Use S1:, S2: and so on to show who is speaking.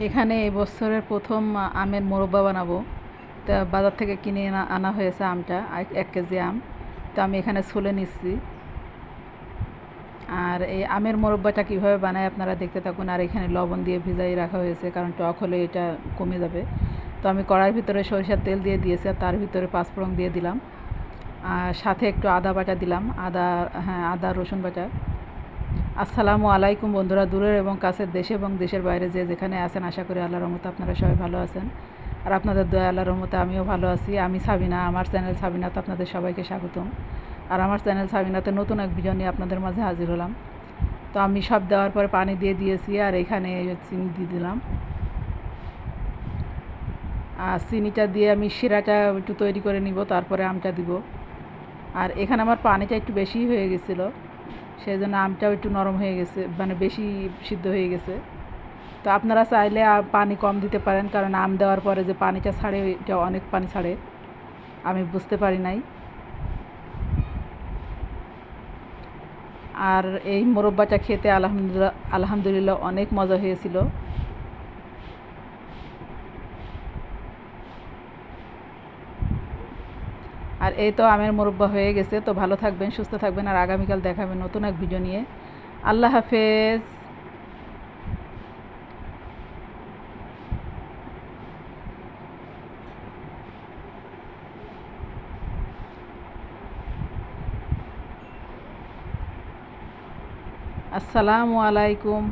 S1: এখানে এই বছরের প্রথম আমের মোরব্বা বানাবো। তা বাজার থেকে কিনে আনা হয়েছে আমটা, 1 কেজি আম। তো আমি এখানে ছুলে নিচ্ছি। আর এই আমের মোরব্বাটা কীভাবে বানায় আপনারা দেখতে থাকুন। আর এখানে লবণ দিয়ে ভিজাই রাখা হয়েছে, কারণ টক হলে এটা কমে যাবে। তো আমি কড়াইয়ের ভিতরে সরিষার তেল দিয়ে দিয়েছি, আর তার ভিতরে পাঁচফোড়ন দিয়ে দিলাম, আর সাথে একটু আদা বাটা দিলাম, আদা রসুন বাটা। আসসালামু আলাইকুম বন্ধুরা, দূরের এবং কাছের, দেশে এবং দেশের বাইরে যে যেখানে আছেন, আশা করি আল্লাহর রহমতে আপনারা সবাই ভালো আছেন। আর আপনাদের দয়া, আল্লাহর রহমতে আমিও ভালো আছি। আমি সাবিনা, আমার চ্যানেল সাবিনাতে আপনাদের সবাইকে স্বাগতম। আর আমার চ্যানেল সাবিনাতে নতুন এক ভিডিও নিয়ে আপনাদের মাঝে হাজির হলাম। তো আমি সব দেওয়ার পরে পানি দিয়ে দিয়েছি, আর এখানে চিনি দিয়ে দিলাম। আর চিনিটা দিয়ে আমি শিরাটা একটু তৈরি করে নিব, তারপরে আমটা দিব। আর এখানে আমার পানিটা একটু বেশি হয়ে গেছিলো, সেই জন্য আমটাও একটু নরম হয়ে গেছে, মানে বেশি সিদ্ধ হয়ে গেছে। তো আপনারা চাইলে পানি কম দিতে পারেন, কারণ আম দেওয়ার পরে যে পানিটা ছাড়ে, এটা অনেক পানি ছাড়ে, আমি বুঝতে পারি নাই। আর এই মোরব্বাটা খেতে আলহামদুলিল্লাহ অনেক মজা হয়েছিল। আর এই তো আমের মোরব্বা হয়ে গেছে। তো ভালো থাকবেন, সুস্থ থাকবেন, আর আগামীকাল দেখাবেন নতুন এক ভিডিও নিয়ে। আল্লাহ হাফেজ। আসসালামু আলাইকুম।